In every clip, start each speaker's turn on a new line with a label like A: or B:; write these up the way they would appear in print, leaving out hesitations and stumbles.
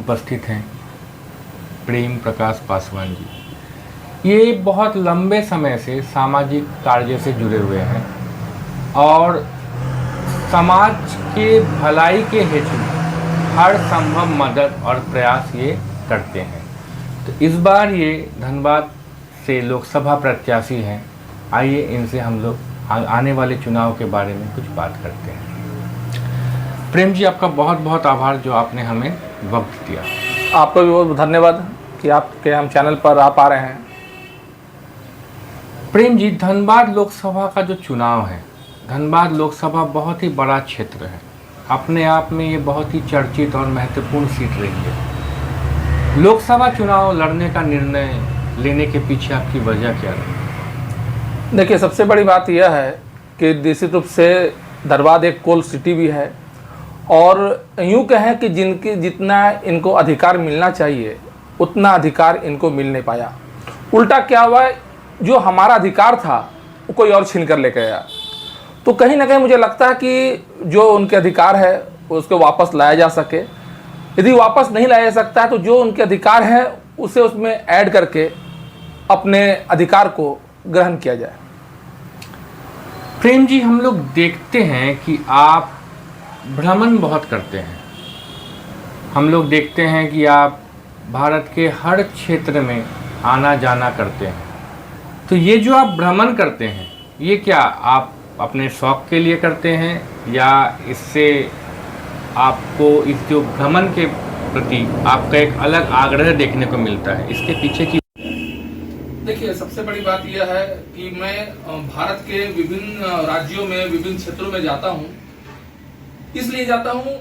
A: उपस्थित हैं प्रेम प्रकाश पासवान जी। ये बहुत लंबे समय से सामाजिक कार्य से जुड़े हुए हैं और समाज के भलाई के हेतु हर संभव मदद और प्रयास ये करते हैं। तो इस बार ये धनबाद से लोकसभा प्रत्याशी हैं। आइए इनसे हम लोग आने वाले चुनाव के बारे में कुछ बात करते हैं। प्रेम जी, आपका बहुत बहुत आभार जो आपने हमें वक्त दिया।
B: आपका भी बहुत धन्यवाद कि आपके हम चैनल पर आप आ रहे हैं।
A: प्रेम जी, धनबाद लोकसभा का जो चुनाव है, धनबाद लोकसभा बहुत ही बड़ा क्षेत्र है। अपने आप में ये बहुत ही चर्चित और महत्वपूर्ण सीट रही है। लोकसभा चुनाव लड़ने का निर्णय लेने के पीछे आपकी वजह क्या रही?
B: देखिए, सबसे बड़ी बात यह है कि निश्चित रूप से धनबाद एक कोल सिटी भी है और यूँ कहें कि जिनकी जितना इनको अधिकार मिलना चाहिए उतना अधिकार इनको मिल नहीं पाया। उल्टा क्या हुआ, जो हमारा अधिकार था वो कोई और छीन कर लेकर आया। तो कहीं ना कहीं मुझे लगता है कि जो उनके अधिकार है उसको वापस लाया जा सके। यदि वापस नहीं लाया जा सकता है तो जो उनके अधिकार है उसे उसमें ऐड करके अपने अधिकार को ग्रहण किया जाए।
A: प्रेम जी, हम लोग देखते हैं कि आप भ्रमण बहुत करते हैं। हम लोग देखते हैं कि आप भारत के हर क्षेत्र में आना जाना करते हैं। तो ये जो आप भ्रमण करते हैं, ये क्या आप अपने शौक़ के लिए करते हैं या इससे आपको इस जो भ्रमण के प्रति आपका एक अलग आग्रह देखने को मिलता है? इसके पीछे की
B: देखिए, सबसे बड़ी बात यह है कि मैं भारत के विभिन्न राज्यों में, विभिन्न क्षेत्रों में जाता हूँ। इसलिए जाता हूँ,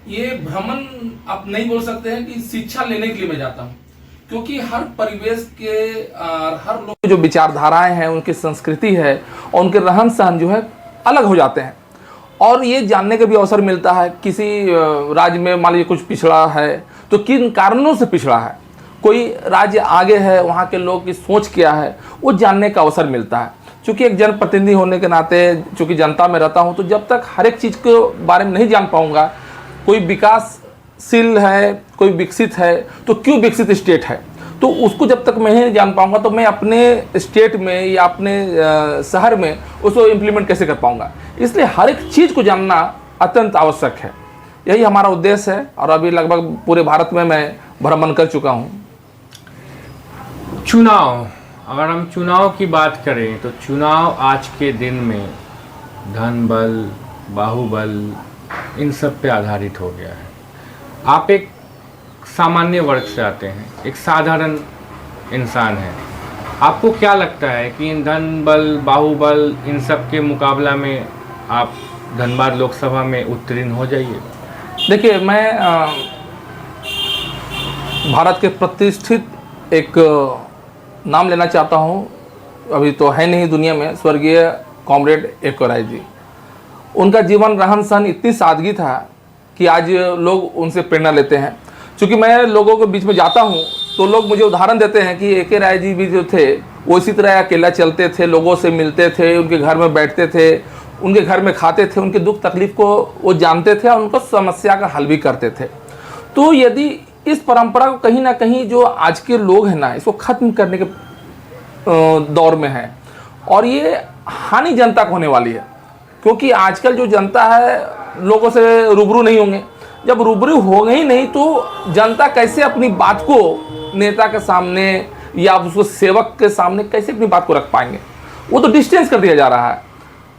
B: ये भ्रमण आप नहीं बोल सकते हैं कि शिक्षा लेने के लिए मैं जाता हूँ, क्योंकि हर परिवेश के हर लोग जो विचारधाराएं हैं, उनकी संस्कृति है और उनके रहन सहन जो है अलग हो जाते हैं। और ये जानने का भी अवसर मिलता है किसी राज्य में मान लीजिए कुछ पिछड़ा है तो किन कारणों से पिछड़ा है, कोई राज्य आगे है, वहाँ के लोग की सोच क्या है, वो जानने का अवसर मिलता है। चूँकि एक जनप्रतिनिधि होने के नाते, चूँकि जनता में रहता हूँ, तो जब तक हर एक चीज़ के बारे में नहीं जान पाऊँगा, कोई विकासशील है, कोई विकसित है, तो क्यों विकसित स्टेट है, तो उसको जब तक मैं नहीं जान पाऊँगा तो मैं अपने स्टेट में या अपने शहर में उसको इम्प्लीमेंट कैसे कर पाऊँगा। इसलिए हर एक चीज़ को जानना अत्यंत आवश्यक है। यही हमारा उद्देश्य है और अभी लगभग पूरे भारत में मैं भ्रमण कर चुका हूँ।
A: चुनाव, अगर हम चुनाव की बात करें तो चुनाव आज के दिन में धन बल, बाहुबल, इन सब पे आधारित हो गया है। आप एक सामान्य वर्ग से आते हैं, एक साधारण इंसान हैं। आपको क्या लगता है कि इन धन बल, बाहुबल, इन सब के मुकाबला में आप धनबाद लोकसभा में उत्तीर्ण हो जाइए?
B: देखिए, मैं भारत के प्रतिष्ठित एक नाम लेना चाहता हूँ, अभी तो है नहीं दुनिया में, स्वर्गीय कॉमरेड एक.के. राय जी। उनका जीवन रहन सहन इतनी सादगी था कि आज लोग उनसे प्रेरणा लेते हैं। क्योंकि मैं लोगों के बीच में जाता हूँ तो लोग मुझे उदाहरण देते हैं कि ए.के. राय जी भी जो थे वो इसी तरह अकेला चलते थे, लोगों से मिलते थे, उनके घर में बैठते थे, उनके घर में खाते थे, उनके दुख तकलीफ को वो जानते थे और उनको समस्या का हल भी करते थे। तो यदि इस परंपरा को कहीं ना कहीं जो आज के लोग हैं ना, इसको ख़त्म करने के दौर में है और ये हानि जनता को होने वाली है। क्योंकि आजकल जो जनता है लोगों से रूबरू नहीं होंगे, जब रूबरू होंगे ही नहीं तो जनता कैसे अपनी बात को नेता के सामने या उसको सेवक के सामने कैसे अपनी बात को रख पाएंगे? वो तो डिस्टेंस कर दिया जा रहा है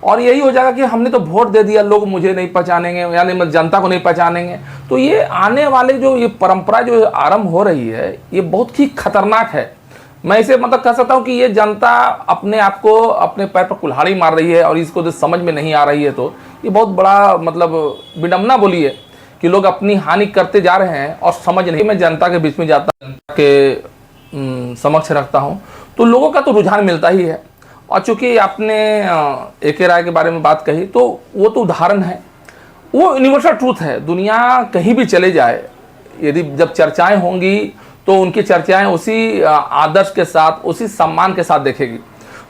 B: और यही हो जाएगा कि हमने तो वोट दे दिया, लोग मुझे नहीं पहचानेंगे, यानी जनता को नहीं पहचानेंगे। तो ये आने वाले जो ये परंपरा जो आरंभ हो रही है, ये बहुत ही खतरनाक है। मैं इसे मतलब कह सकता हूँ कि ये जनता अपने आप को अपने पैर पर कुल्हाड़ी मार रही है और इसको जो समझ में नहीं आ रही है, तो ये बहुत बड़ा मतलब विडम्बना बोलिए कि लोग अपनी हानि करते जा रहे हैं और समझ नहीं। मैं जनता के बीच में जाता, जनता के समक्ष रखता हूँ तो लोगों का तो रुझान मिलता ही है। और चूँकि आपने ए.के. राय के बारे में बात कही तो वो तो उदाहरण है, वो यूनिवर्सल ट्रूथ है। दुनिया कहीं भी चले जाए, यदि जब चर्चाएं होंगी तो उनकी चर्चाएं उसी आदर्श के साथ, उसी सम्मान के साथ देखेगी।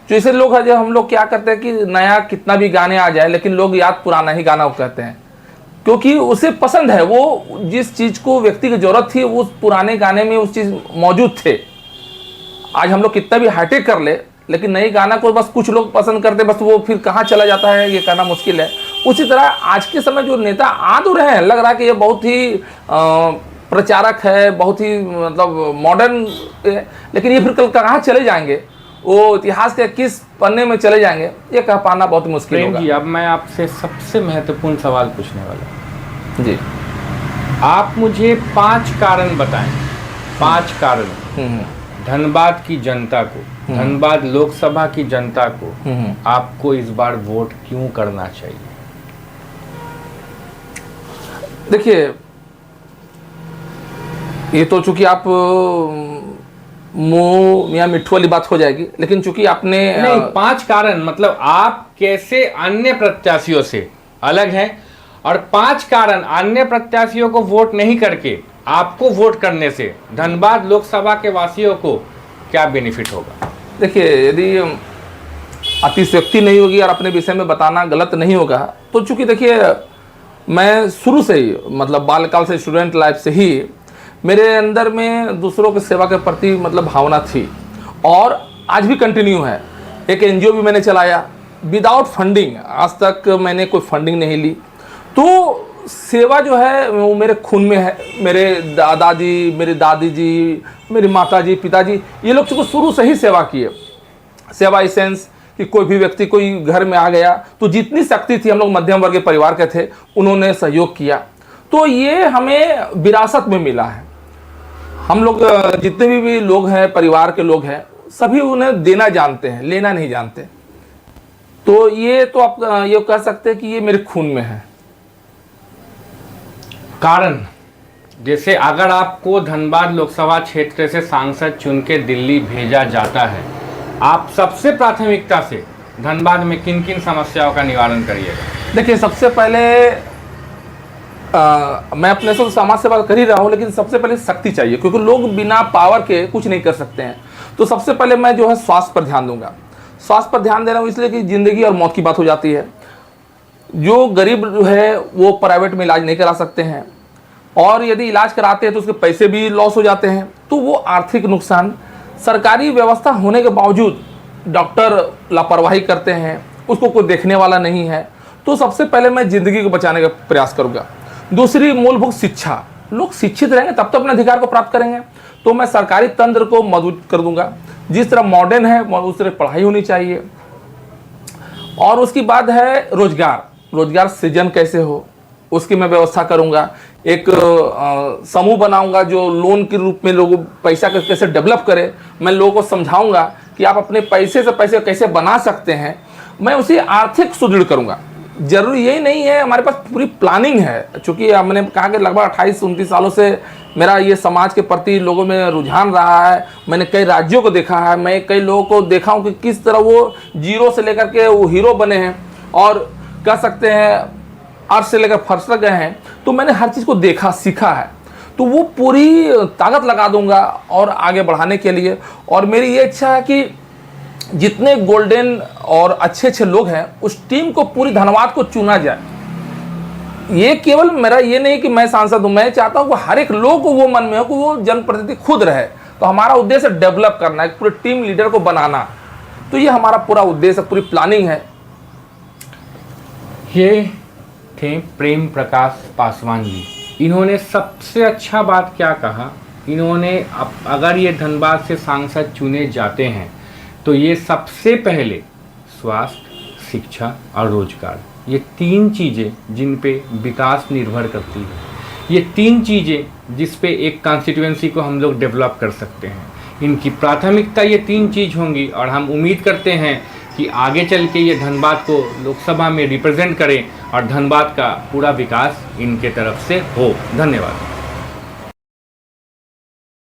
B: जो इसे लोग हम लोग क्या करते हैं कि नया कितना भी गाने आ जाए लेकिन लोग याद पुराना ही गाना कहते हैं। क्योंकि उसे पसंद है, वो जिस चीज़ को व्यक्ति की जरूरत थी वो उस पुराने गाने में उस चीज़ मौजूद थे। आज हम लोग कितना भी हाईटेक कर ले, लेकिन नए गाना को बस कुछ लोग पसंद करते, बस वो फिर कहाँ चला जाता है ये कहना मुश्किल है। उसी तरह आज के समय जो नेता आ तो रहे हैं, लग रहा है कि ये बहुत ही प्रचारक है, बहुत ही मतलब मॉडर्न, लेकिन ये फिर कल कहाँ चले जाएंगे, वो इतिहास के किस पन्ने में चले जाएंगे, ये कह पाना बहुत मुश्किल होगा।
A: जी, अब मैं आपसे सबसे महत्वपूर्ण सवाल पूछने वाला हूँ
B: जी।
A: आप मुझे 5 कारण बताएं, 5 कारण धनबाद की जनता को, धनबाद लोकसभा की जनता को आपको इस बार वोट क्यों करना चाहिए।
B: देखिए, ये तो चूंकि आप मुंह या मिट्ठू वाली बात हो जाएगी, लेकिन चूंकि आपने
A: नहीं, 5 कारण मतलब आप कैसे अन्य प्रत्याशियों से अलग हैं, और 5 कारण अन्य प्रत्याशियों को वोट नहीं करके आपको वोट करने से धनबाद लोकसभा के वासियों को क्या बेनिफिट होगा।
B: देखिए, यदि अतिशयोक्ति नहीं होगी और अपने विषय में बताना गलत नहीं होगा, तो चूंकि देखिए मैं शुरू से ही मतलब बालकाल से, स्टूडेंट लाइफ से ही मेरे अंदर में दूसरों की सेवा के प्रति मतलब भावना थी, और आज भी कंटिन्यू है। एक एनजीओ भी मैंने चलाया विदाउट फंडिंग, आज तक मैंने कोई फंडिंग नहीं ली। तो सेवा जो है वो मेरे खून में है। मेरे दादाजी, मेरी दादी जी, मेरी माताजी, पिताजी, ये लोग चूँकि शुरू से ही सेवा किए। सेवा इस सेंस कि कोई भी व्यक्ति कोई घर में आ गया तो जितनी शक्ति थी, हम लोग मध्यम वर्ग के परिवार के थे, उन्होंने सहयोग किया। तो ये हमें विरासत में मिला है। हम लोग जितने भी लोग हैं, परिवार के लोग हैं, सभी उन्हें देना जानते हैं, लेना नहीं जानते। तो ये तो आप ये कह सकते हैं कि ये मेरे खून में है।
A: कारण, जैसे अगर आपको धनबाद लोकसभा क्षेत्र से सांसद चुन के दिल्ली भेजा जाता है, आप सबसे प्राथमिकता से धनबाद में किन किन समस्याओं का निवारण करिएगा।
B: देखिए, सबसे पहले मैं अपने से समाज सेवा कर ही रहा हूँ, लेकिन सबसे पहले शक्ति चाहिए, क्योंकि लोग बिना पावर के कुछ नहीं कर सकते हैं। तो सबसे पहले मैं जो है स्वास्थ्य पर ध्यान दूंगा। स्वास्थ्य पर ध्यान दे रहा हूँ इसलिए कि ज़िंदगी और मौत की बात हो जाती है। जो गरीब जो है वो प्राइवेट में इलाज नहीं करा सकते हैं, और यदि इलाज कराते हैं तो उसके पैसे भी लॉस हो जाते हैं। तो वो आर्थिक नुकसान, सरकारी व्यवस्था होने के बावजूद डॉक्टर लापरवाही करते हैं, उसको कोई देखने वाला नहीं है। तो सबसे पहले मैं ज़िंदगी को बचाने का प्रयास करूँगा। दूसरी, मूलभूत शिक्षा। लोग शिक्षित रहेंगे तब तो अपने अधिकार को प्राप्त करेंगे। तो मैं सरकारी तंत्र को मजबूत कर दूंगा। जिस तरह मॉडर्न है उस तरह पढ़ाई होनी चाहिए। और उसकी बाद है रोजगार। रोजगार सृजन कैसे हो उसकी मैं व्यवस्था करूंगा। एक समूह बनाऊंगा जो लोन के रूप में लोगों पैसा कैसे डेवलप करे। मैं लोगों को समझाऊंगा कि आप अपने पैसे से पैसे कैसे बना सकते हैं। मैं उसे आर्थिक सुदृढ़ करूंगा। जरूरी यही नहीं है, हमारे पास पूरी प्लानिंग है। चूँकि मैंने कहा कि लगभग 28-29 सालों से मेरा ये समाज के प्रति लोगों में रुझान रहा है। मैंने कई राज्यों को देखा है, मैं कई लोगों को देखा हूँ कि किस तरह वो जीरो से लेकर के वो हीरो बने हैं, और कह सकते हैं अर्थ से लेकर फर्श तक गए हैं। तो मैंने हर चीज़ को देखा, सीखा है। तो वो पूरी ताकत लगा दूंगा और आगे बढ़ाने के लिए। और मेरी ये इच्छा है कि जितने गोल्डन और अच्छे अच्छे लोग हैं उस टीम को, पूरी धनबाद को चुना जाए। ये केवल मेरा ये नहीं कि मैं सांसद हूँ, मैं चाहता हूँ कि हर एक लोग को वो मन में हो कि वो जनप्रतिनिधि खुद रहे। तो हमारा उद्देश्य डेवलप करना है, पूरे टीम लीडर को बनाना। तो ये हमारा पूरा उद्देश्य, पूरी प्लानिंग है।
A: ये थे प्रेम प्रकाश पासवान जी। इन्होंने सबसे अच्छा बात क्या कहा, इन्होंने अगर ये धनबाद से सांसद चुने जाते हैं तो ये सबसे पहले स्वास्थ्य, शिक्षा और रोजगार, ये 3 चीज़ें जिन पे विकास निर्भर करती है, ये 3 चीज़ें जिस पे एक कॉन्स्टिट्यूएंसी को हम लोग डेवलप कर सकते हैं, इनकी प्राथमिकता ये 3 चीज़ होंगी। और हम उम्मीद करते हैं कि आगे चल के ये धनबाद को लोकसभा में रिप्रेजेंट करें और धनबाद का पूरा विकास इनके तरफ से हो। धन्यवाद।